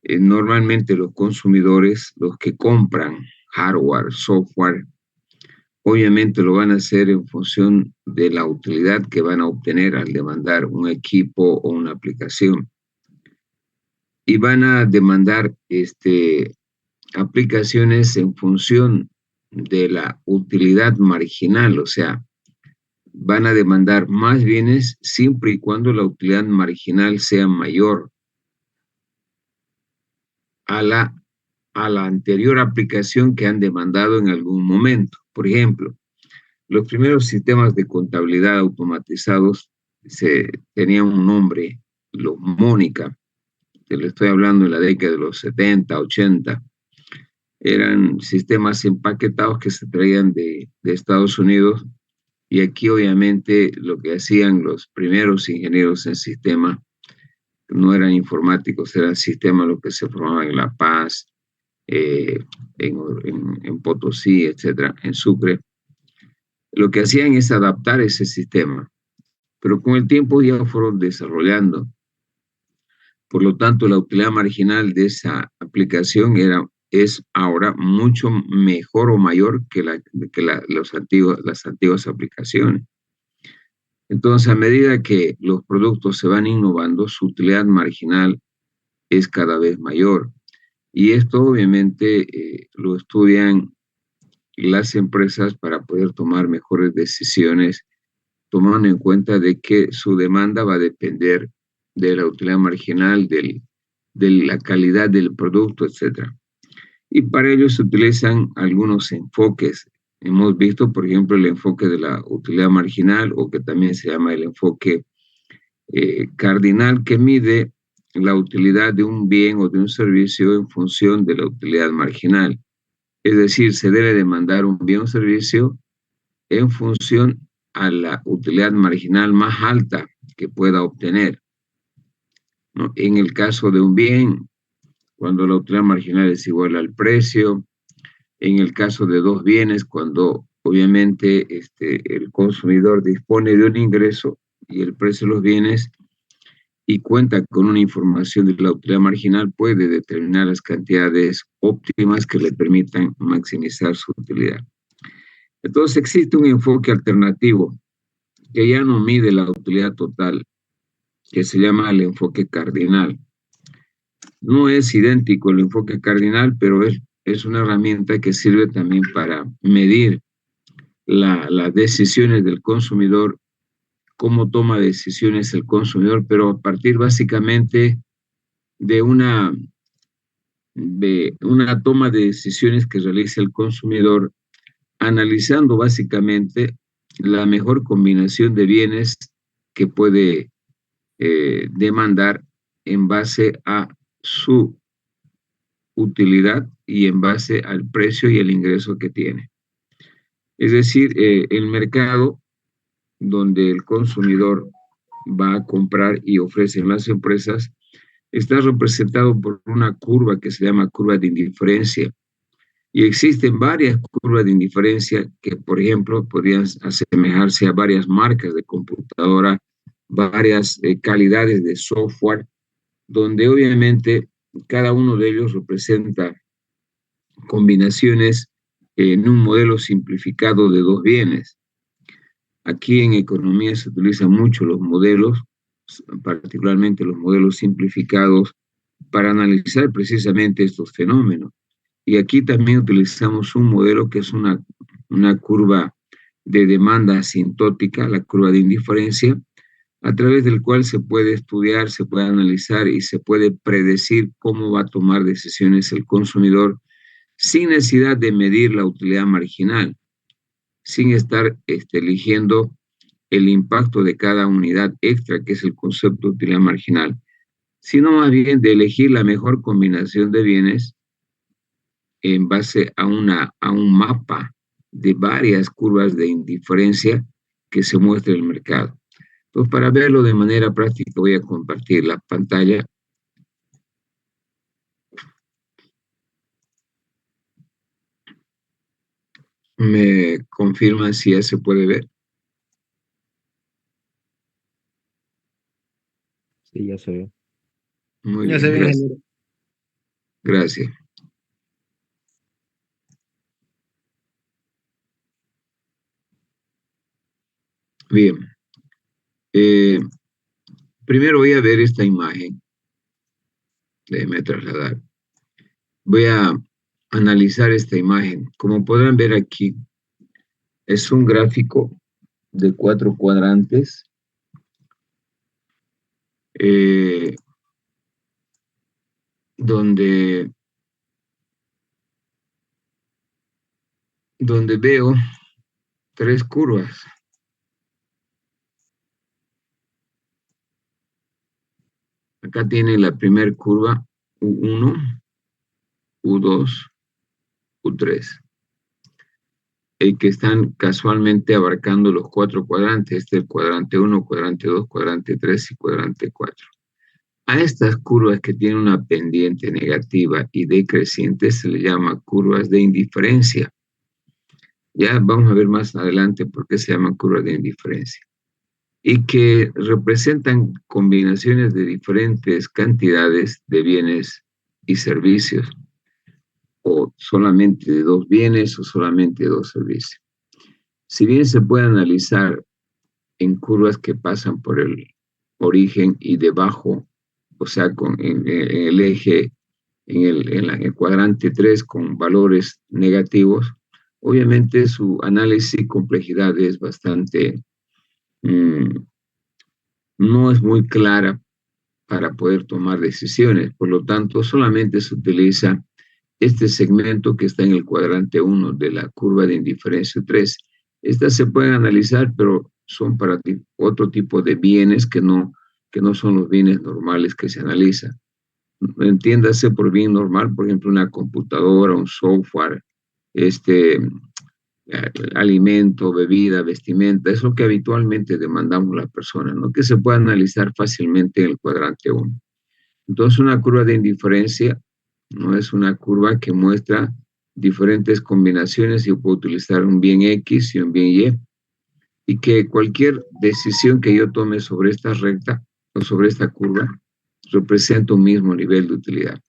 Normalmente los consumidores, los que compran hardware, software, obviamente lo van a hacer en función de la utilidad que van a obtener al demandar un equipo o una aplicación. Y van a demandar aplicaciones en función de la utilidad marginal, o sea, van a demandar más bienes siempre y cuando la utilidad marginal sea mayor a la anterior aplicación que han demandado en algún momento. Por ejemplo, los primeros sistemas de contabilidad automatizados tenían un nombre, los Mónica, te lo estoy hablando en la década de los 70, 80. Eran sistemas empaquetados que se traían de Estados Unidos, y aquí obviamente lo que hacían los primeros ingenieros en sistema no eran informáticos, eran sistemas los que se formaban en La Paz, eh, en Potosí, etcétera, en Sucre. Lo que hacían es adaptar ese sistema, pero con el tiempo ya fueron desarrollando. Por lo tanto, la utilidad marginal de esa aplicación es ahora mucho mejor o mayor que las antiguas aplicaciones. Entonces, a medida que los productos se van innovando, su utilidad marginal es cada vez mayor. Y esto obviamente lo estudian las empresas para poder tomar mejores decisiones, tomando en cuenta de que su demanda va a depender de la utilidad marginal, de la calidad del producto, etcétera. Y para ello se utilizan algunos enfoques. Hemos visto, por ejemplo, el enfoque de la utilidad marginal, o que también se llama el enfoque cardinal, que mide la utilidad de un bien o de un servicio en función de la utilidad marginal. Es decir, se debe demandar un bien o servicio en función a la utilidad marginal más alta que pueda obtener, ¿no? En el caso de un bien, cuando la utilidad marginal es igual al precio. En el caso de dos bienes, cuando obviamente el consumidor dispone de un ingreso y el precio de los bienes y cuenta con una información de la utilidad marginal, puede determinar las cantidades óptimas que le permitan maximizar su utilidad. Entonces existe un enfoque alternativo que ya no mide la utilidad total, que se llama el enfoque cardinal. No es idéntico el enfoque cardinal, pero es una herramienta que sirve también para medir las decisiones del consumidor, cómo toma decisiones el consumidor, pero a partir básicamente de una toma de decisiones que realiza el consumidor, analizando básicamente la mejor combinación de bienes que puede demandar en base a su utilidad y en base al precio y el ingreso que tiene. Es decir, el mercado donde el consumidor va a comprar y ofrecen las empresas está representado por una curva que se llama curva de indiferencia. Y existen varias curvas de indiferencia que, por ejemplo, podrían asemejarse a varias marcas de computadora, varias calidades de software, donde obviamente cada uno de ellos representa combinaciones en un modelo simplificado de dos bienes. Aquí en economía se utilizan mucho los modelos, particularmente los modelos simplificados, para analizar precisamente estos fenómenos. Y aquí también utilizamos un modelo que es una curva de demanda asintótica, la curva de indiferencia, a través del cual se puede estudiar, se puede analizar y se puede predecir cómo va a tomar decisiones el consumidor sin necesidad de medir la utilidad marginal, sin estar eligiendo el impacto de cada unidad extra, que es el concepto de utilidad marginal, sino más bien de elegir la mejor combinación de bienes en base a un mapa de varias curvas de indiferencia que se muestra en el mercado. Entonces, para verlo de manera práctica, voy a compartir la pantalla. ¿Me confirman si ya se puede ver? Sí, ya se ve. Muy Ya se bien, ve, gracias. ingeniero. Gracias. Bien. Eh, Primero voy a ver esta imagen. Déjeme trasladar. Voy a analizar esta imagen. Como podrán ver aquí, es un gráfico de 4 cuadrantes, eh, donde, donde veo 3 curvas. Acá tiene la primera curva, U1, U2, U3, que están casualmente abarcando los 4 cuadrantes. Este es el cuadrante 1, cuadrante 2, cuadrante 3 y cuadrante 4. A estas curvas que tienen una pendiente negativa y decreciente se le llama curvas de indiferencia. Ya vamos a ver más adelante por qué se llaman curvas de indiferencia. Y que representan combinaciones de diferentes cantidades de bienes y servicios, o solamente de 2 bienes o solamente de 2 servicios. Si bien se puede analizar en curvas que pasan por el origen y debajo, o sea, en el eje, en el cuadrante 3 con valores negativos, obviamente su análisis y complejidad es bastante, mmm, no es muy clara para poder tomar decisiones. Por lo tanto, solamente se utiliza este segmento que está en el cuadrante 1 de la curva de indiferencia 3. Estas se pueden analizar, pero son para otro tipo de bienes que no son los bienes normales que se analizan. Entiéndase por bien normal, por ejemplo, una computadora, un software, este, alimento, bebida, vestimenta, es lo que habitualmente demandamos las personas, ¿no? Que se pueda analizar fácilmente en el cuadrante 1. Entonces, una curva de indiferencia no es una curva que muestra diferentes combinaciones. Yo puedo utilizar un bien X y un bien Y que cualquier decisión que yo tome sobre esta recta o sobre esta curva representa un mismo nivel de utilidad.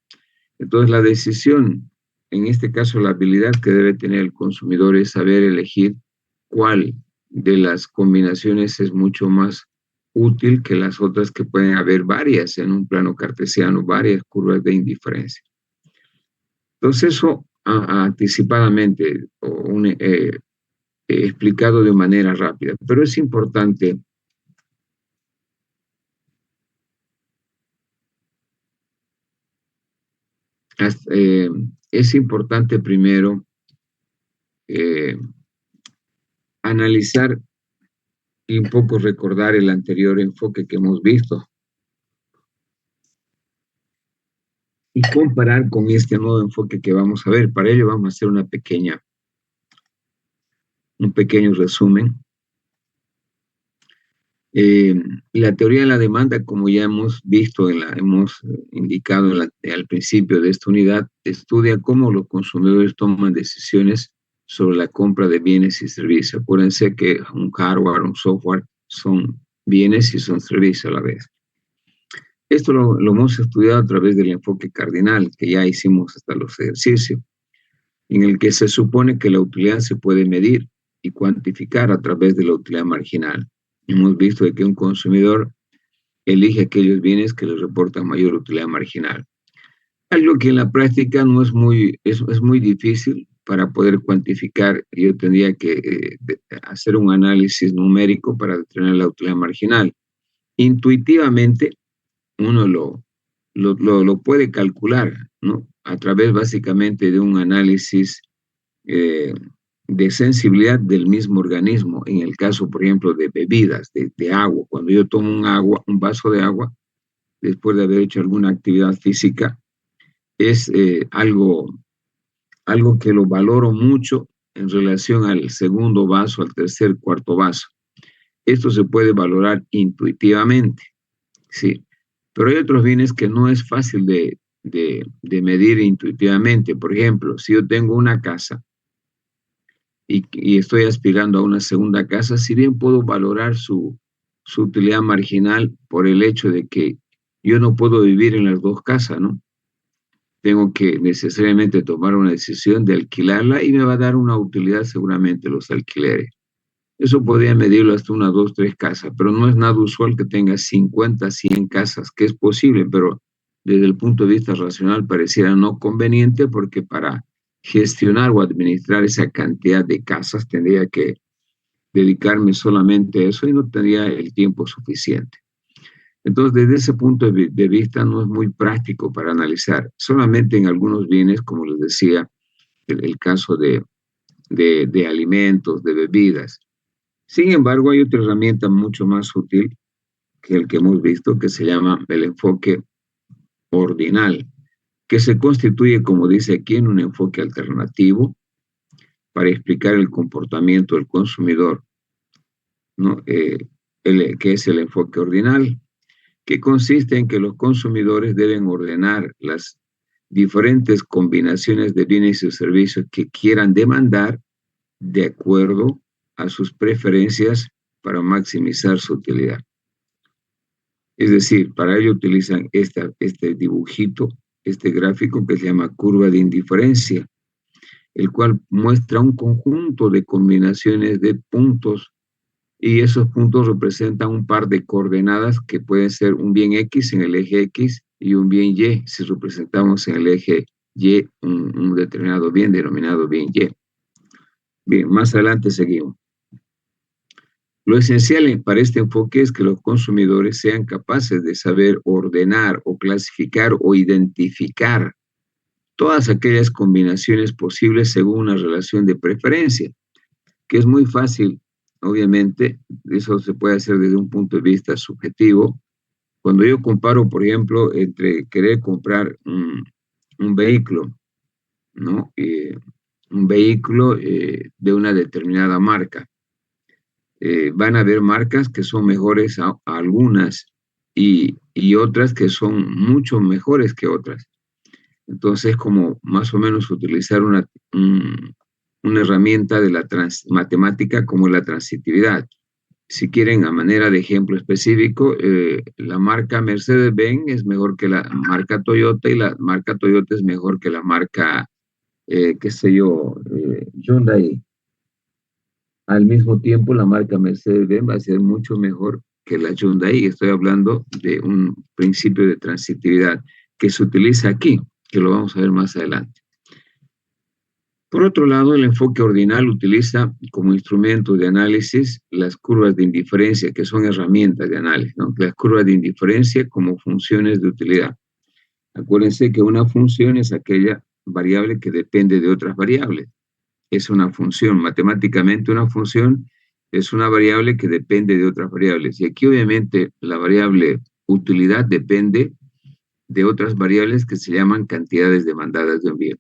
Entonces, la decisión, en este caso la habilidad que debe tener el consumidor es saber elegir cuál de las combinaciones es mucho más útil que las otras, que pueden haber varias en un plano cartesiano, varias curvas de indiferencia. Entonces, eso anticipadamente explicado de manera rápida, pero es importante eh, es importante primero eh, analizar y un poco recordar el anterior enfoque que hemos visto y comparar con este nuevo enfoque que vamos a ver. Para ello vamos a hacer un pequeño resumen. Eh, la teoría de la demanda, como ya hemos visto, hemos indicado al principio de esta unidad, estudia cómo los consumidores toman decisiones sobre la compra de bienes y servicios. Acuérdense que un hardware, un software son bienes y son servicios a la vez. Esto lo hemos estudiado a través del enfoque cardinal, que ya hicimos hasta los ejercicios, en el que se supone que la utilidad se puede medir y cuantificar a través de la utilidad marginal. Hemos visto de que un consumidor elige aquellos bienes que le reportan mayor utilidad marginal. Algo que en la práctica no es muy difícil para poder cuantificar. Yo tendría que hacer un análisis numérico para determinar la utilidad marginal. Intuitivamente, uno lo puede calcular, ¿no? A través básicamente de un análisis eh, de sensibilidad del mismo organismo. En el caso, por ejemplo, de bebidas, de agua. Cuando yo tomo un vaso de agua, después de haber hecho alguna actividad física, es algo que lo valoro mucho en relación al segundo vaso, al tercer, cuarto vaso. Esto se puede valorar intuitivamente, ¿sí? Pero hay otros bienes que no es fácil de medir intuitivamente. Por ejemplo, si yo tengo una casa y estoy aspirando a una segunda casa, si bien puedo valorar su utilidad marginal por el hecho de que yo no puedo vivir en las dos casas, ¿no? tengo que necesariamente tomar una decisión de alquilarla y me va a dar una utilidad seguramente los alquileres. Eso podría medirlo hasta una, dos, tres casas, pero no es nada usual que tenga 50, 100 casas, que es posible, pero desde el punto de vista racional pareciera no conveniente porque para gestionar o administrar esa cantidad de casas tendría que dedicarme solamente a eso y no tendría el tiempo suficiente. Entonces, desde ese punto de vista no es muy práctico para analizar. Solamente en algunos bienes, como les decía, el caso de alimentos, de bebidas. Sin embargo, hay otra herramienta mucho más útil que el que hemos visto, que se llama el enfoque ordinal, que se constituye, como dice aquí, en un enfoque alternativo para explicar el comportamiento del consumidor, ¿no? Que es el enfoque ordinal, que consiste en que los consumidores deben ordenar las diferentes combinaciones de bienes y servicios que quieran demandar de acuerdo a sus preferencias para maximizar su utilidad. Es decir, para ello utilizan este dibujito, este gráfico que se llama curva de indiferencia, el cual muestra un conjunto de combinaciones de puntos y esos puntos representan un par de coordenadas que pueden ser un bien X en el eje X y un bien Y si representamos en el eje Y un determinado bien denominado bien Y. Bien, más adelante seguimos. Lo esencial para este enfoque es que los consumidores sean capaces de saber ordenar o clasificar o identificar todas aquellas combinaciones posibles según una relación de preferencia, que es muy fácil, obviamente, eso se puede hacer desde un punto de vista subjetivo. Cuando yo comparo, por ejemplo, entre querer comprar un vehículo, ¿no? Un vehículo de una determinada marca. Van a haber marcas que son mejores a algunas y otras que son mucho mejores que otras. Entonces, como más o menos utilizar una herramienta de la matemática como la transitividad. Si quieren, a manera de ejemplo específico, la marca Mercedes-Benz es mejor que la marca Toyota y la marca Toyota es mejor que la marca, qué sé yo, Hyundai. Al mismo tiempo, la marca Mercedes-Benz va a ser mucho mejor que la Hyundai. Estoy hablando de un principio de transitividad que se utiliza aquí, que lo vamos a ver más adelante. Por otro lado, el enfoque ordinal utiliza como instrumento de análisis las curvas de indiferencia, que son herramientas de análisis, ¿no? Las curvas de indiferencia como funciones de utilidad. Acuérdense que una función es aquella variable que depende de otras variables. Es una función. Matemáticamente una función es una variable que depende de otras variables. Y aquí obviamente la variable utilidad depende de otras variables que se llaman cantidades demandadas de un bien.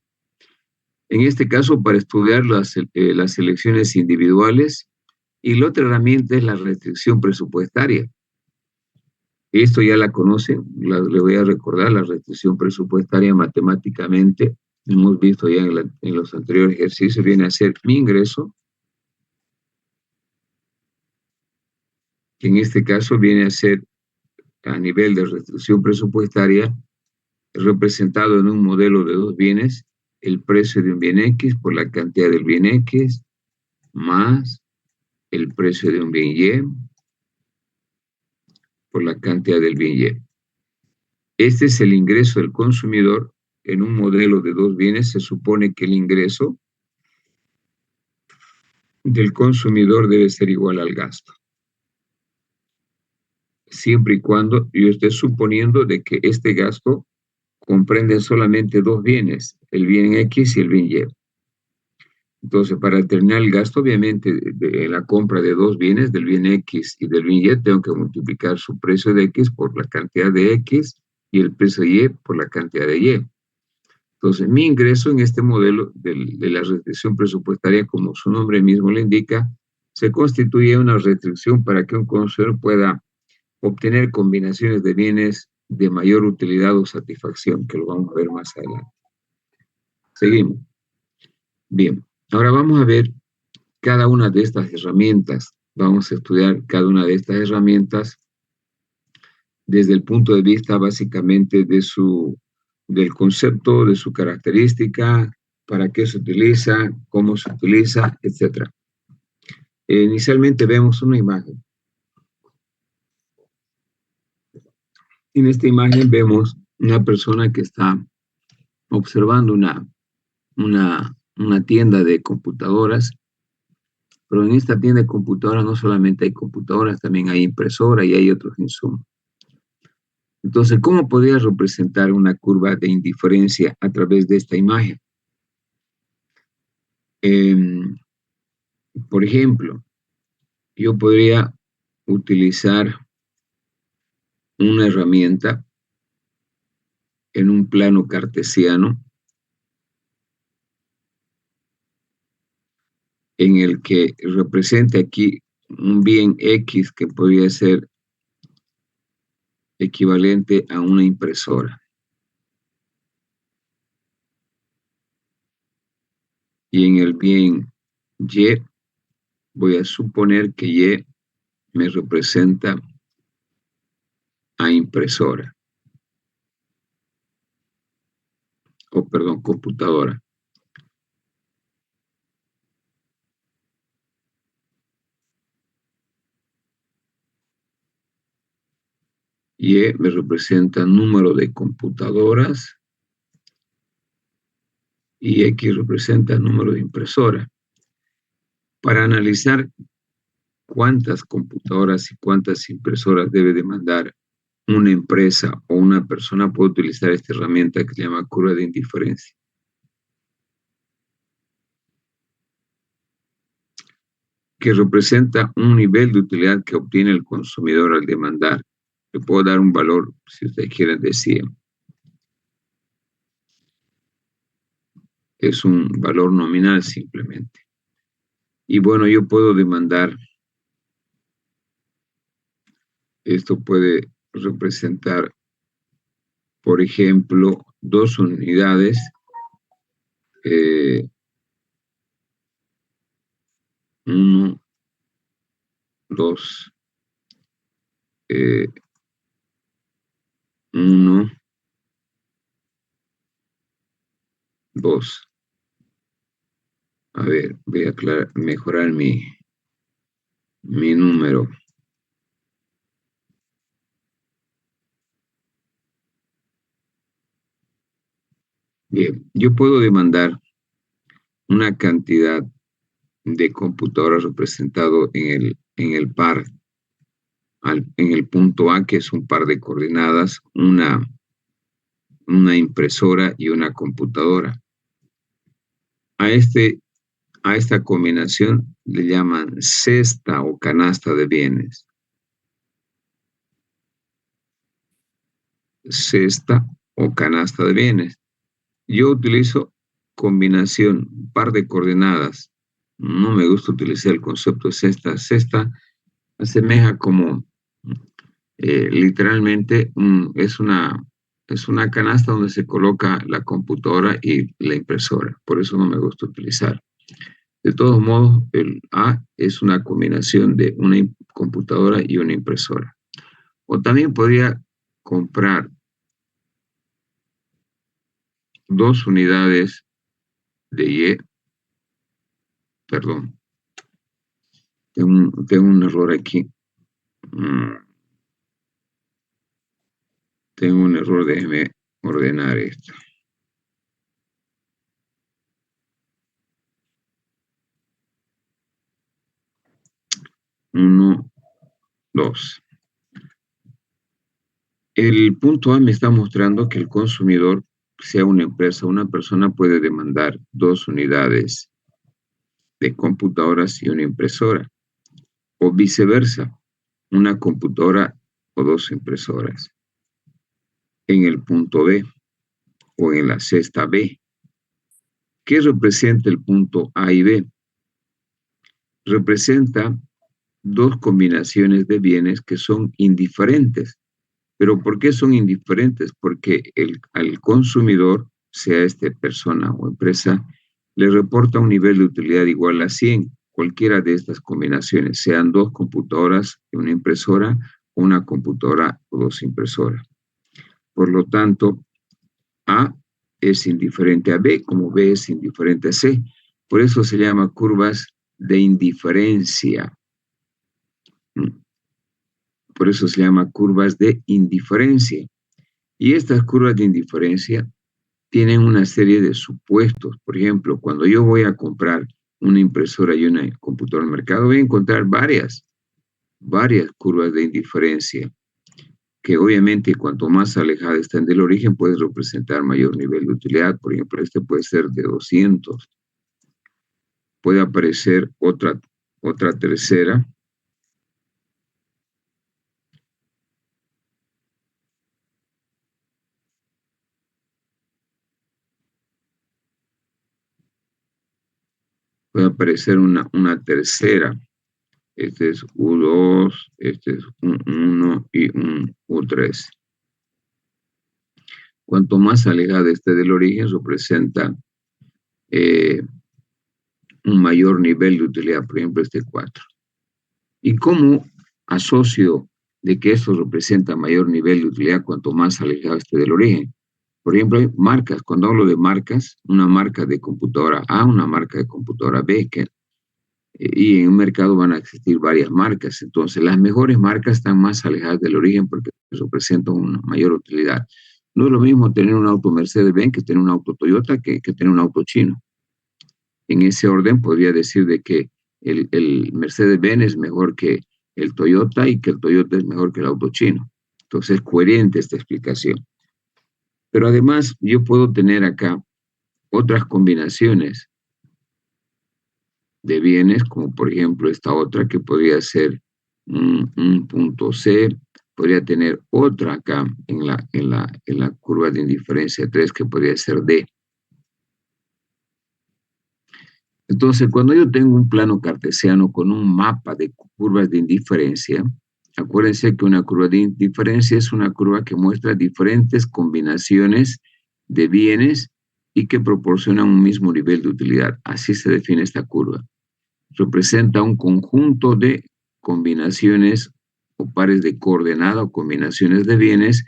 En este caso, para estudiar las selecciones individuales, y la otra herramienta es la restricción presupuestaria. Esto ya la conocen, le voy a recordar, la restricción presupuestaria matemáticamente, hemos visto ya en los anteriores ejercicios, viene a ser mi ingreso, que en este caso viene a ser a nivel de restricción presupuestaria, representado en un modelo de dos bienes, el precio de un bien X por la cantidad del bien X, más el precio de un bien Y por la cantidad del bien Y. Este es el ingreso del consumidor. En un modelo de dos bienes se supone que el ingreso del consumidor debe ser igual al gasto. Siempre y cuando yo esté suponiendo de que este gasto comprende solamente dos bienes, el bien X y el bien Y. Entonces, para determinar el gasto, obviamente, de la compra de dos bienes, del bien X y del bien Y, tengo que multiplicar su precio de X por la cantidad de X y el precio de Y por la cantidad de Y. Entonces, mi ingreso en este modelo de la restricción presupuestaria, como su nombre mismo le indica, se constituye una restricción para que un consumidor pueda obtener combinaciones de bienes de mayor utilidad o satisfacción, que lo vamos a ver más adelante. Seguimos. Bien, ahora vamos a ver cada una de estas herramientas. Vamos a estudiar cada una de estas herramientas desde el punto de vista básicamente de del concepto, de su característica, para qué se utiliza, cómo se utiliza, etc. Inicialmente vemos una imagen. En esta imagen vemos una persona que está observando una tienda de computadoras, pero en esta tienda de computadoras no solamente hay computadoras, también hay impresora y hay otros insumos. Entonces, ¿cómo podría representar una curva de indiferencia a través de esta imagen? Por ejemplo, yo podría utilizar una herramienta en un plano cartesiano en el que represente aquí un bien X que podría ser equivalente a una impresora. Y en el bien Y voy a suponer que Y me representa a impresora, o perdón, computadora. Y me representa número de computadoras y X representa número de impresora. Para analizar cuántas computadoras y cuántas impresoras debe demandar una empresa o una persona, puede utilizar esta herramienta que se llama curva de indiferencia. Que representa un nivel de utilidad que obtiene el consumidor al demandar. Le puedo dar un valor, si ustedes quieren, de 100. Es un valor nominal simplemente. Y bueno, yo puedo demandar, esto puede representar, por ejemplo, 2 unidades, 1, 2, 1, 2. A ver, voy a mejorar mi número. Bien, yo puedo demandar una cantidad de computadoras representado en el par, en el punto A, que es un par de coordenadas, una impresora y una computadora. A esta combinación le llaman cesta o canasta de bienes. Cesta o canasta de bienes. Yo utilizo combinación, par de coordenadas. No me gusta utilizar el concepto de cesta. Cesta asemeja como literalmente es una canasta donde se coloca la computadora y la impresora. Por eso no me gusta utilizar. De todos modos, el A es una combinación de una computadora y una impresora. O también podría comprar 2 unidades de Y. Perdón, tengo un error aquí. Tengo un error, déjeme ordenar esto. 1, 2. El punto A me está mostrando que el consumidor, sea una empresa o una persona, puede demandar 2 unidades de computadoras y una impresora, o viceversa, una computadora o 2 impresoras. En el punto B o en la cesta B, ¿qué representa el punto A y B? Representa 2 combinaciones de bienes que son indiferentes. ¿Pero por qué son indiferentes? Porque al consumidor, sea persona o empresa, le reporta un nivel de utilidad igual a 100, cualquiera de estas combinaciones, sean 2 computadoras y una impresora, o una computadora o 2 impresoras. Por lo tanto, A es indiferente a B, como B es indiferente a C. Por eso se llama curvas de indiferencia. Por eso se llama curvas de indiferencia. Y estas curvas de indiferencia tienen una serie de supuestos. Por ejemplo, cuando yo voy a comprar una impresora y una computadora al mercado, voy a encontrar varias curvas de indiferencia, que obviamente cuanto más alejadas estén del origen, puede representar mayor nivel de utilidad. Por ejemplo, este puede ser de 200. Puede aparecer otra tercera. Puede aparecer una tercera. Este es U2, este es un 1 y un U3. Cuanto más alejada esté del origen, representa un mayor nivel de utilidad, por ejemplo, este 4. ¿Y cómo asocio de que esto representa mayor nivel de utilidad cuanto más alejado esté del origen? Por ejemplo, hay marcas. Cuando hablo de marcas, una marca de computadora A, una marca de computadora B, y en un mercado van a existir varias marcas. Entonces, las mejores marcas están más alejadas del origen porque representan una mayor utilidad. No es lo mismo tener un auto Mercedes-Benz que tener un auto Toyota que tener un auto chino. En ese orden podría decir de que el Mercedes-Benz es mejor que el Toyota y que el Toyota es mejor que el auto chino. Entonces es coherente esta explicación. Pero además yo puedo tener acá otras combinaciones de bienes, como por ejemplo esta otra que podría ser un punto C, podría tener otra acá en la curva de indiferencia 3 que podría ser D. Entonces, cuando yo tengo un plano cartesiano con un mapa de curvas de indiferencia, acuérdense que una curva de indiferencia es una curva que muestra diferentes combinaciones de bienes y que proporcionan un mismo nivel de utilidad. Así se define esta curva. Representa un conjunto de combinaciones o pares de coordenada o combinaciones de bienes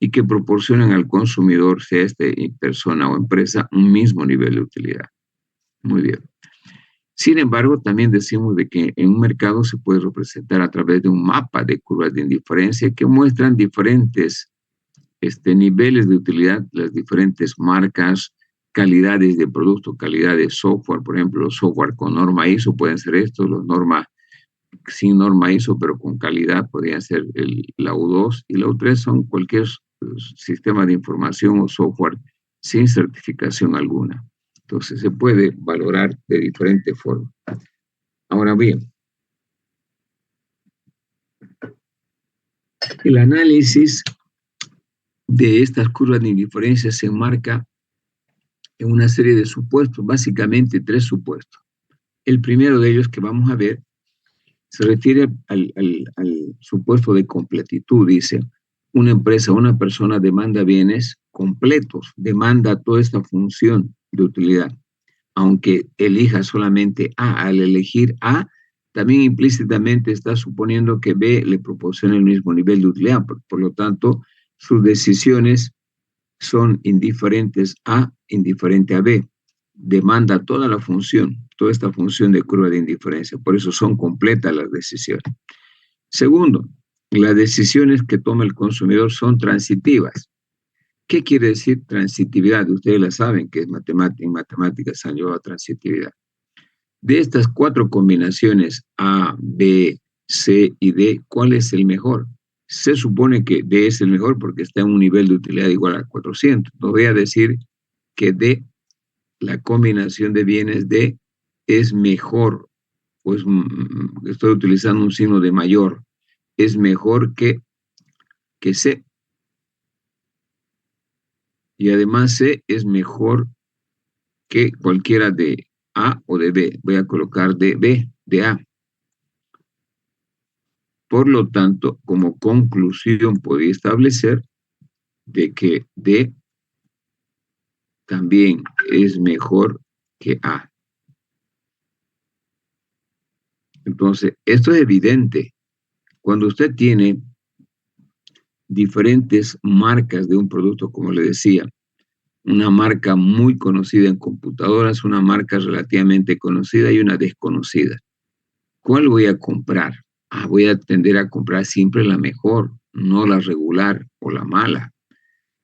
y que proporcionan al consumidor, sea este persona o empresa, un mismo nivel de utilidad. Muy bien. Sin embargo, también decimos de que en un mercado se puede representar a través de un mapa de curvas de indiferencia que muestran diferentes niveles de utilidad, las diferentes marcas, calidades de producto, calidad de software. Por ejemplo, los software con norma ISO pueden ser estos, los norma sin norma ISO, pero con calidad, podrían ser la U2 y la U3 son cualquier sistema de información o software sin certificación alguna. Entonces se puede valorar de diferente forma. Ahora bien, el análisis de estas curvas de indiferencia se enmarca en una serie de supuestos, básicamente 3 supuestos. El primero de ellos que vamos a ver se refiere al supuesto de completitud. Dice, una empresa, una persona demanda bienes completos, demanda toda esta función de utilidad. Aunque elija solamente A, al elegir A, también implícitamente está suponiendo que B le proporciona el mismo nivel de utilidad. Por lo tanto, sus decisiones son indiferentes A, indiferente a B. Demanda toda la función, toda esta función de curva de indiferencia. Por eso son completas las decisiones. Segundo, las decisiones que toma el consumidor son transitivas. ¿Qué quiere decir transitividad? Ustedes la saben que es en matemáticas se han llevado a transitividad. De estas 4 combinaciones A, B, C y D, ¿cuál es el mejor? Se supone que D es el mejor porque está en un nivel de utilidad igual a 400. No voy a decir que D, la combinación de bienes D, es mejor, pues estoy utilizando un signo de mayor, es mejor que C. Y además C es mejor que cualquiera de A o de B. Voy a colocar de B, de A. Por lo tanto, como conclusión podría establecer de que D también es mejor que A. Entonces, esto es evidente. Cuando usted tiene diferentes marcas de un producto, como le decía, una marca muy conocida en computadoras, una marca relativamente conocida y una desconocida. ¿Cuál voy a comprar? Voy a tender a comprar siempre la mejor, no la regular o la mala.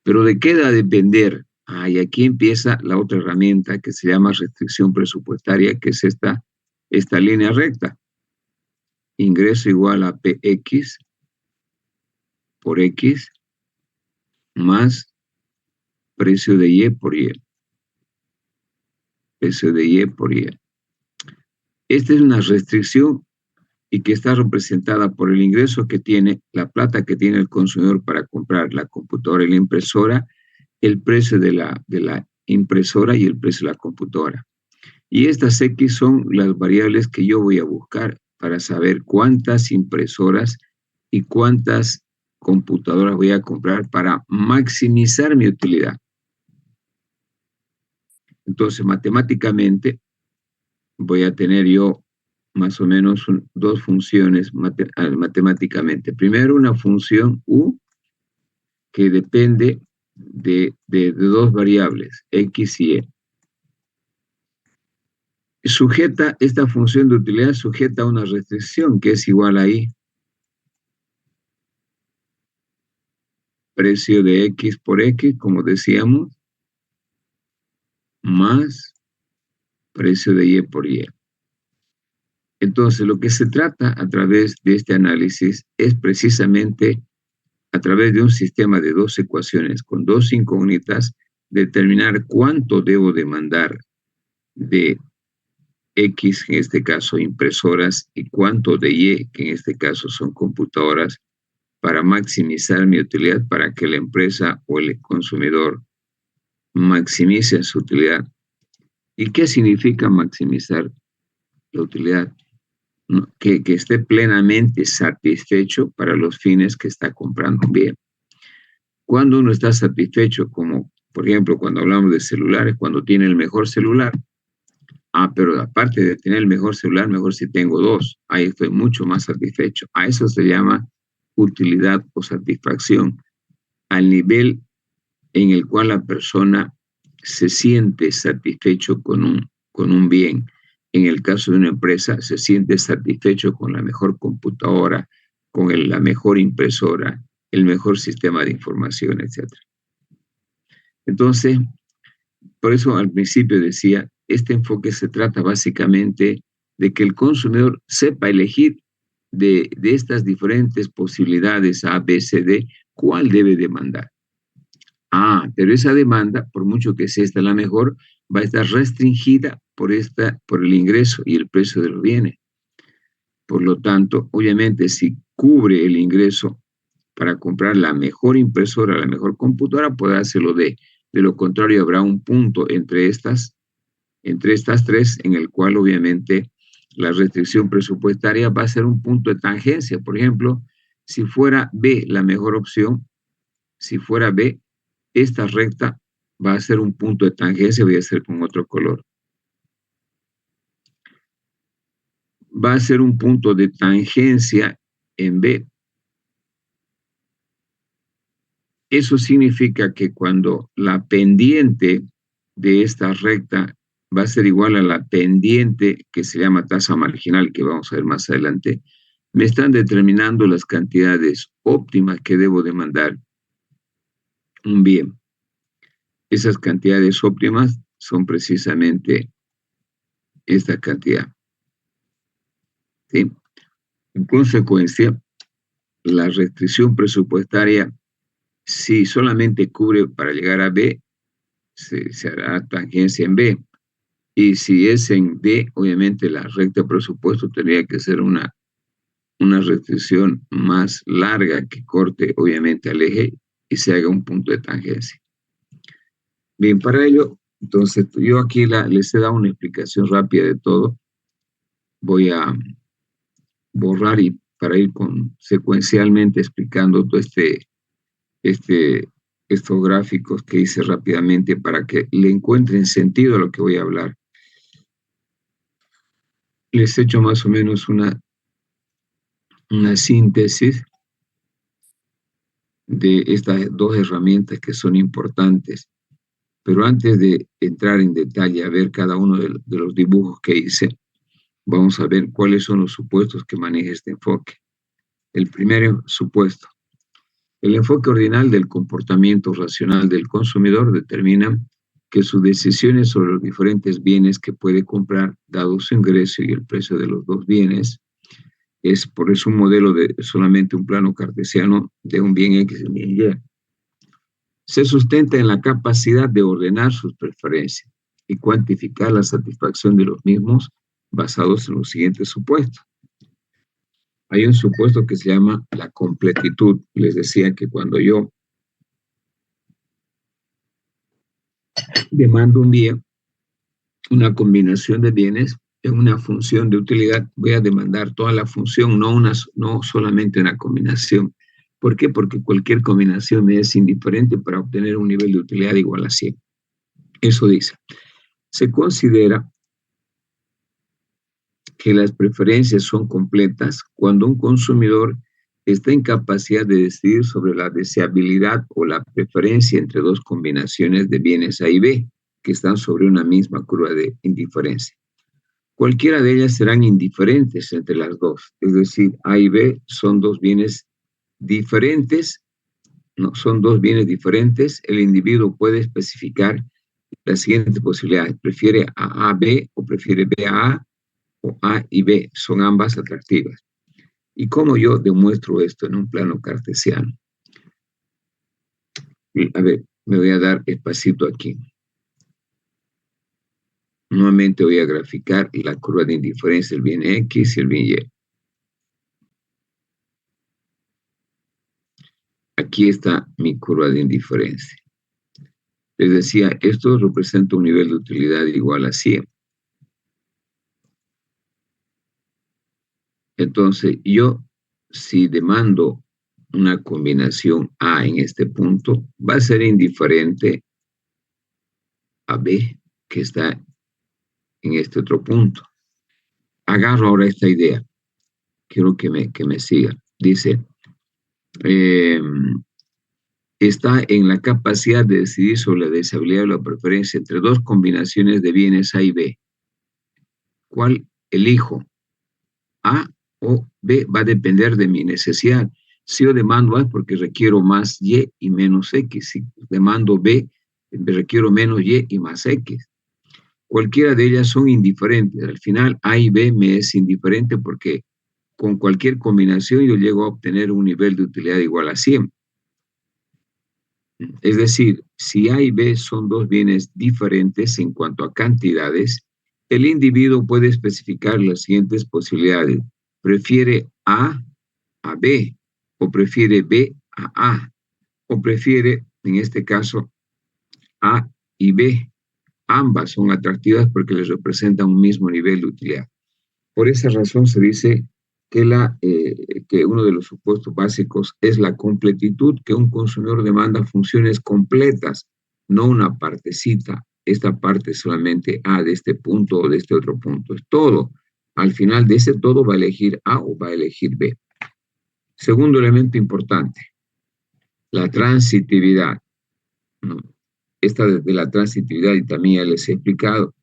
Pero ¿de qué va a depender? Y aquí empieza la otra herramienta que se llama restricción presupuestaria, que es esta línea recta. Ingreso igual a PX por X más precio de Y por Y. Precio de Y por Y. Esta es una restricción y que está representada por el ingreso que tiene, la plata que tiene el consumidor para comprar la computadora y la impresora, el precio de la impresora y el precio de la computadora. Y estas X son las variables que yo voy a buscar para saber cuántas impresoras y cuántas computadoras voy a comprar para maximizar mi utilidad. Entonces, matemáticamente, voy a tener yo más o menos dos funciones matemáticamente. Primero, una función U que depende de dos variables, X y Y. Esta función de utilidad sujeta a una restricción que es igual a I. Precio de X por X, como decíamos, más precio de Y por Y. Entonces, lo que se trata a través de este análisis es precisamente, a través de un sistema de dos ecuaciones con dos incógnitas, determinar cuánto debo demandar de X, en este caso impresoras, y cuánto de Y, que en este caso son computadoras, para maximizar mi utilidad, para que la empresa o el consumidor maximice su utilidad. ¿Y qué significa maximizar la utilidad? ¿No? Que esté plenamente satisfecho para los fines que está comprando bien. Cuando uno está satisfecho, como por ejemplo cuando hablamos de celulares, cuando tiene el mejor celular, pero aparte de tener el mejor celular, mejor si tengo dos, ahí estoy mucho más satisfecho. A eso se llama utilidad o satisfacción, al nivel en el cual la persona se siente satisfecho con un bien. En el caso de una empresa, se siente satisfecho con la mejor computadora, con la mejor impresora, el mejor sistema de información, etc. Entonces, por eso al principio decía, este enfoque se trata básicamente de que el consumidor sepa elegir de estas diferentes posibilidades A, B, C, D, cuál debe demandar. Pero esa demanda, por mucho que sea esta la mejor, va a estar restringida por el ingreso y el precio de los bienes. Por lo tanto, obviamente, si cubre el ingreso para comprar la mejor impresora, la mejor computadora, puede hacerlo de lo contrario, habrá un punto entre estas tres en el cual, obviamente, la restricción presupuestaria va a ser un punto de tangencia. Por ejemplo, si fuera B la mejor opción, si fuera B, esta recta va a ser un punto de tangencia, voy a hacer con otro color. Va a ser un punto de tangencia en B. Eso significa que cuando la pendiente de esta recta va a ser igual a la pendiente que se llama tasa marginal, que vamos a ver más adelante, me están determinando las cantidades óptimas que debo demandar un bien. Esas cantidades óptimas son precisamente esta cantidad. ¿Sí? En consecuencia, la restricción presupuestaria, si solamente cubre para llegar a B, se hará tangencia en B. Y si es en D, obviamente la recta de presupuesto tendría que ser una restricción más larga que corte, obviamente, al eje y se haga un punto de tangencia. Bien, para ello, entonces yo aquí les he dado una explicación rápida de todo. Voy a borrar y para ir secuencialmente explicando todo estos gráficos que hice rápidamente para que le encuentren sentido a lo que voy a hablar. Les he hecho más o menos una síntesis de estas dos herramientas que son importantes Pero antes de entrar en detalle a ver cada uno de los dibujos que hice, vamos a ver cuáles son los supuestos que maneja este enfoque. El primer supuesto. El enfoque ordinal del comportamiento racional del consumidor determina que sus decisiones sobre los diferentes bienes que puede comprar, dado su ingreso y el precio de los dos bienes, es por eso un modelo de solamente un plano cartesiano de un bien X y un bien Y. Se sustenta en la capacidad de ordenar sus preferencias y cuantificar la satisfacción de los mismos basados en los siguientes supuestos. Hay un supuesto que se llama la completitud. Les decía que cuando yo demando un bien, una combinación de bienes, en una función de utilidad, voy a demandar toda la función, no solamente una combinación. ¿Por qué? Porque cualquier combinación me es indiferente para obtener un nivel de utilidad igual a 100. Eso dice. Se considera que las preferencias son completas cuando un consumidor está en capacidad de decidir sobre la deseabilidad o la preferencia entre dos combinaciones de bienes A y B que están sobre una misma curva de indiferencia. Cualquiera de ellas serán indiferentes entre las dos, es decir, A y B son dos bienes diferentes, no, son dos bienes diferentes, el individuo puede especificar las siguientes posibilidades, prefiere a B o prefiere B a A, o A y B, son ambas atractivas. ¿Y cómo yo demuestro esto en un plano cartesiano? A ver, me voy a dar espacito aquí. Nuevamente voy a graficar la curva de indiferencia, el bien X y el bien Y. Aquí está mi curva de indiferencia. Les decía, esto representa un nivel de utilidad igual a 100. Entonces, yo, si demando una combinación A en este punto, va a ser indiferente a B, que está en este otro punto. Agarro ahora esta idea. Quiero que me siga. Dice, eh, está en la capacidad de decidir sobre la deseabilidad o la preferencia entre dos combinaciones de bienes A y B. ¿Cuál elijo? A o B va a depender de mi necesidad. Si yo demando A es porque requiero más Y y menos X. Si demando B, requiero menos Y y más X. Cualquiera de ellas son indiferentes. Al final, A y B me es indiferente porque con cualquier combinación yo llego a obtener un nivel de utilidad igual a 100. Es decir, si A y B son dos bienes diferentes en cuanto a cantidades, el individuo puede especificar las siguientes posibilidades. Prefiere a B, o prefiere B a A, o prefiere, en este caso, A y B. Ambas son atractivas porque les representan un mismo nivel de utilidad. Por esa razón se dice que uno de los supuestos básicos es la completitud, que un consumidor demanda funciones completas, no una partecita. Esta parte solamente A de este punto o de este otro punto. Es todo. Al final de ese todo va a elegir A o va a elegir B. Segundo elemento importante, la transitividad, ¿no? Esta de la transitividad, y también ya les he explicado,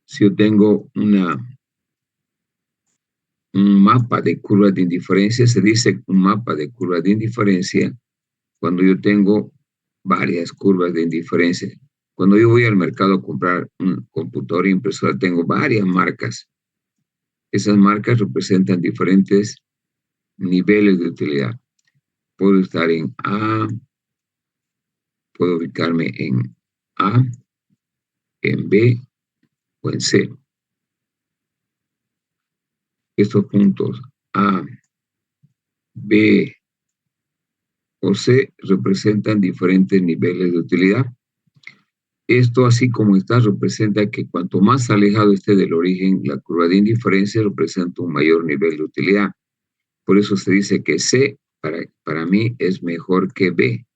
si yo tengo un mapa de curvas de indiferencia, se dice un mapa de curvas de indiferencia cuando yo tengo varias curvas de indiferencia. Cuando yo voy al mercado a comprar un computador e impresora, tengo varias marcas. Esas marcas representan diferentes niveles de utilidad. Puedo estar en A, puedo ubicarme en A, en B o en C. Estos puntos A, B o C representan diferentes niveles de utilidad. Esto, así como está, representa que cuanto más alejado esté del origen, la curva de indiferencia representa un mayor nivel de utilidad. Por eso se dice que C para mí es mejor que B.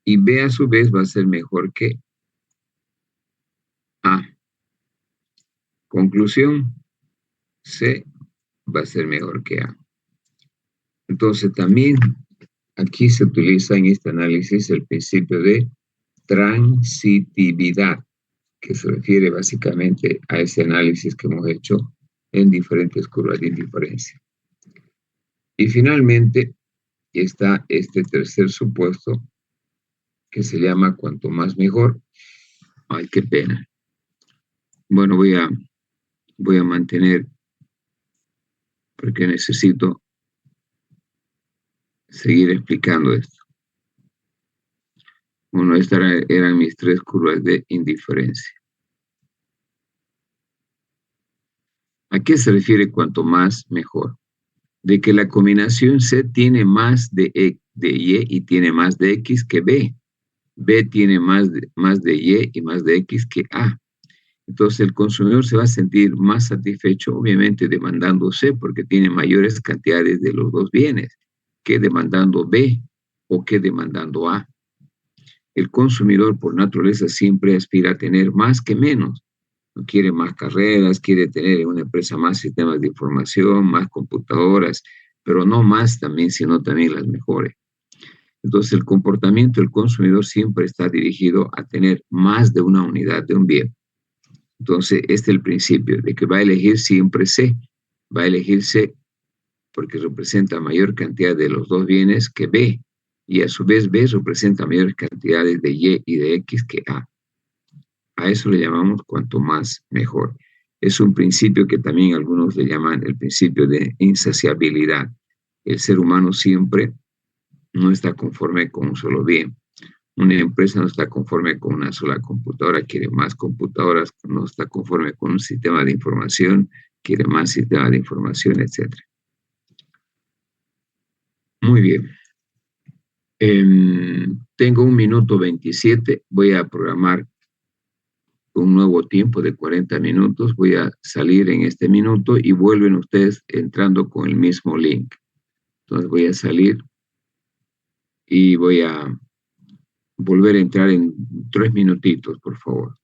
Y B a su vez va a ser mejor que A. Conclusión, C va a ser mejor que A. Entonces también Aquí se utiliza en este análisis el principio de transitividad, que se refiere básicamente a ese análisis que hemos hecho en diferentes curvas de indiferencia. Y finalmente está este tercer supuesto que se llama cuanto más mejor. Ay, qué pena. Bueno, voy a mantener porque necesito seguir explicando esto. Bueno, estas eran mis tres curvas de indiferencia. ¿A qué se refiere cuanto más mejor? De que la combinación C tiene más de Y y tiene más de X que B. B tiene más de Y y más de X que A. Entonces el consumidor se va a sentir más satisfecho, obviamente, demandando C porque tiene mayores cantidades de los dos bienes que demandando B o que demandando A. El consumidor por naturaleza siempre aspira a tener más que menos. No quiere más carreras, quiere tener en una empresa más sistemas de información, más computadoras, pero no más también, sino también las mejores. Entonces el comportamiento del consumidor siempre está dirigido a tener más de una unidad de un bien. Entonces este es el principio de que va a elegir siempre C. Va a elegir C porque representa mayor cantidad de los dos bienes que B. Y a su vez B representa mayores cantidades de Y y de X que A. A eso le llamamos cuanto más mejor. Es un principio que también algunos le llaman el principio de insaciabilidad. El ser humano siempre no está conforme con un solo bien. Una empresa no está conforme con una sola computadora, quiere más computadoras, no está conforme con un sistema de información, quiere más sistema de información, etc. Muy bien. Tengo 1 minuto 27, voy a programar un nuevo tiempo de 40 minutos, voy a salir en este minuto y vuelven ustedes entrando con el mismo link. Entonces voy a salir y voy a volver a entrar en 3 minutitos, por favor.